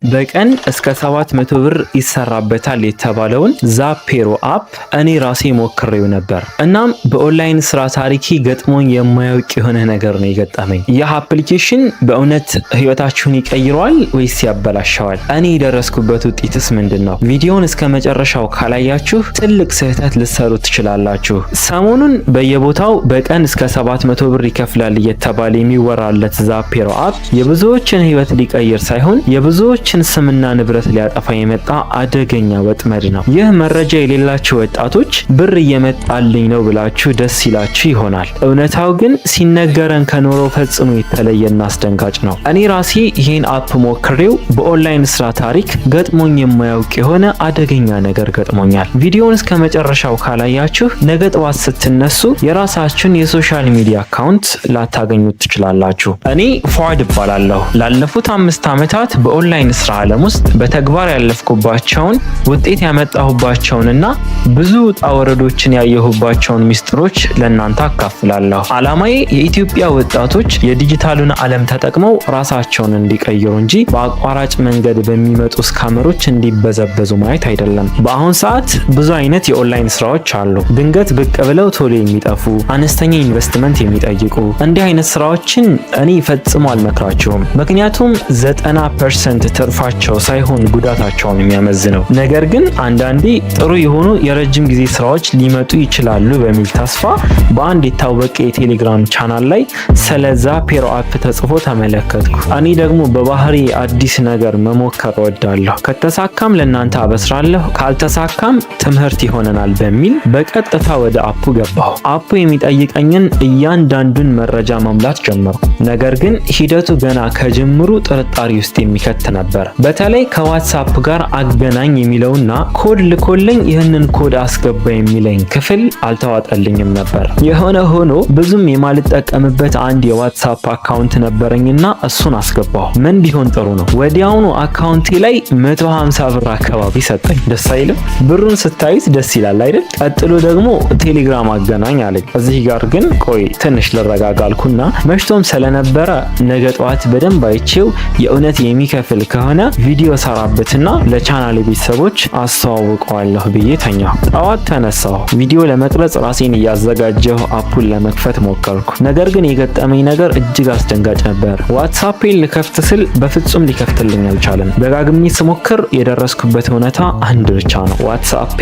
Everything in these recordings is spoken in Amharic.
በቀን እስከ 700 ብር ይሰራበታል የተባለውን ዛፔሮ አፕ እኔ ራሴ ሞክሬው ነበር። እናም በኦንላይን ስራ ታሪኬ ገጥሞኝ የማያውቅ የሆነ ነገር ነው የገጠመኝ። ይህ አፕሊኬሽን በእውነት ህይወታችሁን ይቀይረዋል ወይስ ያበላሸዋል? እኔ የደረስኩበት ውጤትስ ምንድነው? ቪዲዮውን እስከ መጨረሻው ካላያችሁ ትልቅ ስህተት ልትሰሩ ትችላላችሁ። ሰሞኑን በየቦታው በቀን እስከ 700 ብር ይከፍላል እየተባለ የሚወራለት ዛፔሮ አፕ የብዙዎችን ህይወት ሊቀይር ሳይሆን የብዙዎች ስምና ንብረት ሊያጠፋ የመጣ አደገኛ ወጥመድ ነው። ይህ መረጃ የሌላችሁ ወጣቶች ብር እየመጣልኝ ነው ብላችሁ ደስ ይላችሁ ይሆናል። እውነታው ግን ሲነገረን ከኖረው ፈጽሞ የተለየና አስደንጋጭ ነው። እኔ ራሴ ይህን አፕ ሞክሬው በኦንላይን ስራ ታሪክ ገጥሞኝ የማያውቅ የሆነ አደገኛ ነገር ገጥሞኛል። ቪዲዮውን እስከ መጨረሻው ካላያችሁ ነገ ጠዋት ስትነሱ የራሳችሁን የሶሻል ሚዲያ አካውንት ላታገኙት ትችላላችሁ። እኔ ፏድ እባላለሁ። ላለፉት 5 ዓመታት በኦንላይን ስራ ዓለም ውስጥ በተግባር ያለፍኩባቸውን ውጤት ያመጣሁባቸውንና ብዙ ውጣ ወረዶችን ያየሁባቸውን ሚስጥሮች ለእናንተ አካፍላለሁ። ዓላማዬ የኢትዮጵያ ወጣቶች የዲጂታሉን ዓለም ተጠቅመው ራሳቸውን እንዲቀይሩ እንጂ በአቋራጭ መንገድ በሚመጡ ስካመሮች እንዲበዘበዙ ማየት አይደለም። በአሁን ሰዓት ብዙ አይነት የኦንላይን ስራዎች አሉ። ድንገት ብቅ ብለው ቶሎ የሚጠፉ አነስተኛ ኢንቨስትመንት የሚጠይቁ እንዲህ አይነት ስራዎችን እኔ ፈጽሞ አልመክራችሁም። ምክንያቱም 90% ትርፋቸው ሳይሆን ጉዳታቸውን የሚያመዝነው። ነገር ግን አንዳንዴ ጥሩ የሆኑ የረጅም ጊዜ ስራዎች ሊመጡ ይችላሉ በሚል ተስፋ በአንድ የታወቀ የቴሌግራም ቻናል ላይ ስለ ዛፔሮ አፕ ተጽፎ ተመለከትኩ። እኔ ደግሞ በባህሪ አዲስ ነገር መሞከር እወዳለሁ። ከተሳካም ለእናንተ አበስራለሁ፣ ካልተሳካም ትምህርት ይሆነናል በሚል በቀጥታ ወደ አፑ ገባሁ። አፑ የሚጠይቀኝን እያንዳንዱን መረጃ መሙላት ጀመርኩ። ነገር ግን ሂደቱ ገና ከጅምሩ ጥርጣሬ ውስጥ የሚከት ነበር። በተለይ ከዋትስአፕ ጋር አገናኝ የሚለውና ኮድ ልኮልኝ ይህንን ኮድ አስገባ የሚለኝ ክፍል አልተዋጠልኝም ነበር። የሆነ ሆኖ ብዙም የማልጠቀምበት አንድ የዋትስአፕ አካውንት ነበረኝና እሱን አስገባሁ። ምን ቢሆን ጥሩ ነው? ወዲያውኑ አካውንቴ ላይ 150 ብር አካባቢ ሰጠኝ። ደስ አይልም? ብሩን ስታዩት ደስ ይላል አይደል? ቀጥሎ ደግሞ ቴሌግራም አገናኝ አለኝ። እዚህ ጋር ግን ቆይ ትንሽ ልረጋጋልኩና መሽቶም ስለነበረ ነገ ጠዋት በደንብ አይቼው የእውነት የሚከፍል ከሆነ ቪዲዮ ሰራበትና ለቻናሌ ቤተሰቦች አስተዋውቀዋለሁ ብዬ ተኛሁ። ጠዋት ተነሳሁ። ቪዲዮ ለመቅረጽ ራሴን እያዘጋጀሁ አፑን ለመክፈት ሞከርኩ። ነገር ግን የገጠመኝ ነገር እጅግ አስደንጋጭ ነበር። ዋትስአፔን ልከፍት ስል በፍጹም ሊከፍትልኝ አልቻለም። ደጋግሜ ስሞክር የደረስኩበት እውነታ አንድ ብቻ ነው። ዋትስአፔ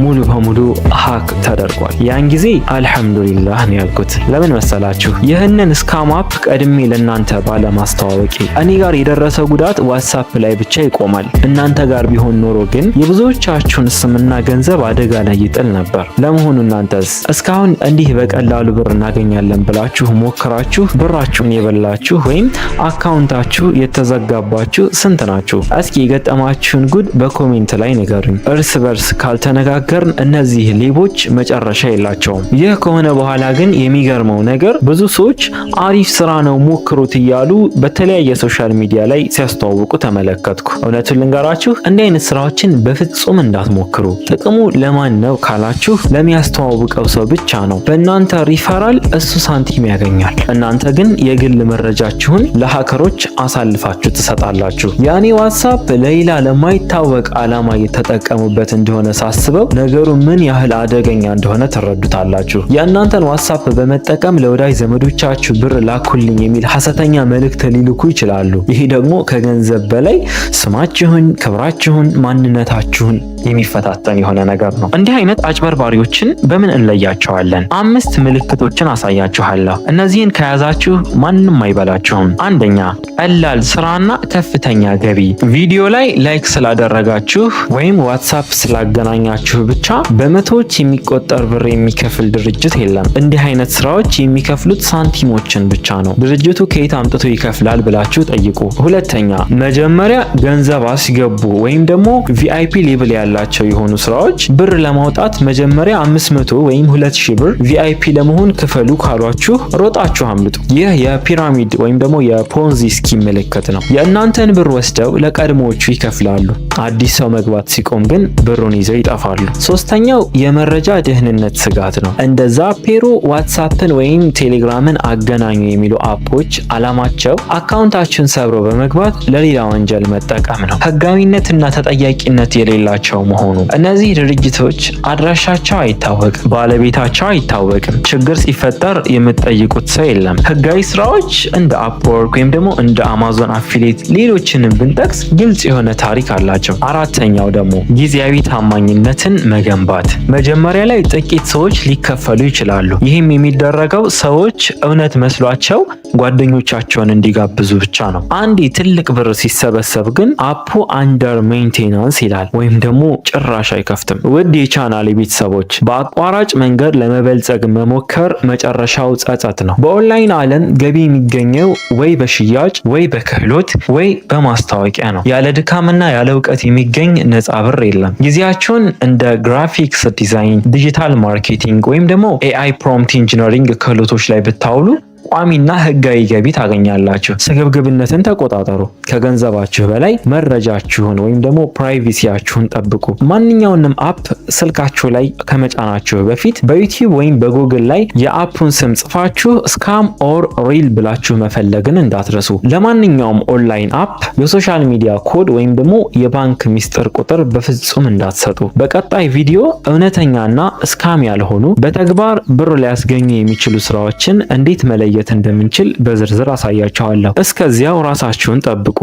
ሙሉ በሙሉ ሃክ ተደርጓል። ያን ጊዜ አልሐምዱሊላህ ነው ያልኩት። ለምን መሰላችሁ? ይህንን ስካም አፕ ቀድሜ ለእናንተ ባለማስተዋወቄ። እኔ ጋር የደረሰው ጉዳት ዋትስአፕ ላይ ብቻ ይቆማል። እናንተ ጋር ቢሆን ኖሮ ግን የብዙዎቻችሁን ስምና ገንዘብ አደጋ ላይ ይጥል ነበር። ለመሆኑ እናንተስ እስካሁን እንዲህ በቀላሉ ብር እናገኛለን ብላችሁ ሞክራችሁ ብራችሁን የበላችሁ ወይም አካውንታችሁ የተዘጋባችሁ ስንት ናችሁ? እስኪ የገጠማችሁን ጉድ በኮሜንት ላይ ንገሩኝ። እርስ በርስ ካልተነጋገርን እነዚህ ሌቦች መጨረሻ የላቸውም። ይህ ከሆነ በኋላ ግን የሚገርመው ነገር ብዙ ሰዎች አሪፍ ስራ ነው ሞክሩት እያሉ በተለያየ ሶሻል ሚዲያ ላይ ሲያስተዋውቁ ተመለከትኩ። እውነቱን ልንገራችሁ እንዲህ አይነት ስራዎችን በፍጹም እንዳትሞክሩ። ጥቅሙ ለማን ነው ካላችሁ ለሚያስተዋውቀው ሰው ብቻ ነው። በእናንተ ሪፈራል እሱ ሳንቲም ያገኛል። እናንተ ግን የግል መረጃችሁን ለሃከሮች አሳልፋችሁ ትሰጣላችሁ። ያኔ ዋትስአፕ ለሌላ ለማይታወቅ ዓላማ የተጠቀሙበት እንደሆነ ሳስበው ነገሩ ምን ያህል አደገኛ እንደሆነ ትረዱታላችሁ። የእናንተን ዋትስአፕ በመጠቀም ለወዳጅ ዘመዶቻችሁ ብር ላኩልኝ የሚል ሐሰተኛ መልእክት ሊልኩ ይችላሉ። ይሄ ደግሞ ከገንዘብ በላይ ስማችሁን፣ ክብራችሁን፣ ማንነታችሁን የሚፈታተን የሆነ ነገር ነው። እንዲህ አይነት አጭበርባሪዎችን በምን እንለያቸዋለን? 5 ምልክቶችን አሳያችኋለሁ። እነዚህን ከያዛችሁ ማንም አይበላችሁም። አንደኛ፣ ቀላል ስራና ከፍተኛ ገቢ። ቪዲዮ ላይ ላይክ ስላደረጋችሁ ወይም ዋትስአፕ ስላገናኛችሁ ብቻ በመቶዎች የሚቆጠር ብር የሚከፍል ድርጅት የለም። እንዲህ አይነት ስራዎች የሚከፍሉት ሳንቲሞችን ብቻ ነው። ድርጅቱ ከየት አምጥቶ ይከፍላል ብላችሁ ጠይቁ። ሁለተኛ፣ መጀመሪያ ገንዘብ አስገቡ ወይም ደግሞ ቪአይፒ ሌብል ያላቸው የሆኑ ስራዎች ብር ለማውጣት መጀመሪያ 500 ወይም 2000 ብር ቪአይፒ ለመሆን ክፈሉ ካሏችሁ ሮጣችሁ አምልጡ። ይህ የፒራሚድ ወይም ደግሞ የፖንዚ ስኪም ምልክት ነው። የእናንተን ብር ወስደው ለቀድሞዎቹ ይከፍላሉ። አዲስ ሰው መግባት ሲቆም ግን ብሩን ይዘው ይጠፋሉ። ሶስተኛው የመረጃ ደህንነት ስጋት ነው። እንደ ዛፔሮ፣ ዋትስአፕን ወይም ቴሌግራምን አገናኙ የሚሉ አፖች አላማቸው አካውንታችሁን ሰብሮ በመግባት ለሌላ ወንጀል መጠቀም ነው። ህጋዊነትና ተጠያቂነት የሌላቸው መሆኑ። እነዚህ ድርጅቶች አድራሻቸው አይታወቅም፣ ባለቤታቸው አይታወቅም። ችግር ሲፈጠር የምትጠይቁት ሰው የለም። ህጋዊ ስራዎች እንደ አፕወርክ ወይም ደግሞ እንደ አማዞን አፊሊየት ሌሎችንም ብንጠቅስ ግልጽ የሆነ ታሪክ አላቸው። አራተኛው ደግሞ ጊዜያዊ ታማኝነትን መገንባት። መጀመሪያ ላይ ጥቂት ሰዎች ሊከፈሉ ይችላሉ። ይህም የሚደረገው ሰዎች እውነት መስሏቸው ጓደኞቻቸውን እንዲጋብዙ ብቻ ነው። አንዴ ትልቅ ብር ሲሰበሰብ ግን አፑ አንደር ሜንቴናንስ ይላል ወይም ደግሞ ጭራሽ አይከፍትም። ውድ የቻናል ቤተሰቦች በአቋራጭ መንገድ ለመበልጸግ መሞከር መጨረሻው ጸጸት ነው። በኦንላይን ዓለም ገቢ የሚገኘው ወይ በሽያጭ ወይ በክህሎት ወይ በማስታወቂያ ነው። ያለ ድካምና ያለ እውቀት የሚገኝ ነፃ ብር የለም። ጊዜያችሁን እንደ ግራፊክስ ዲዛይን፣ ዲጂታል ማርኬቲንግ ወይም ደግሞ ኤአይ ፕሮምፕት ኢንጂነሪንግ ክህሎቶች ላይ ብታውሉ ቋሚና ህጋዊ ገቢ ታገኛላችሁ። ስግብግብነትን ተቆጣጠሩ። ከገንዘባችሁ በላይ መረጃችሁን ወይም ደግሞ ፕራይቬሲያችሁን ጠብቁ። ማንኛውንም አፕ ስልካችሁ ላይ ከመጫናችሁ በፊት በዩቲዩብ ወይም በጉግል ላይ የአፑን ስም ጽፋችሁ ስካም ኦር ሪል ብላችሁ መፈለግን እንዳትረሱ። ለማንኛውም ኦንላይን አፕ የሶሻል ሚዲያ ኮድ ወይም ደግሞ የባንክ ሚስጥር ቁጥር በፍጹም እንዳትሰጡ። በቀጣይ ቪዲዮ እውነተኛና ስካም ያልሆኑ በተግባር ብር ሊያስገኙ የሚችሉ ስራዎችን እንዴት መለየት እንደምንችል በዝርዝር አሳያችኋለሁ። እስከዚያው ራሳችሁን ጠብቁ።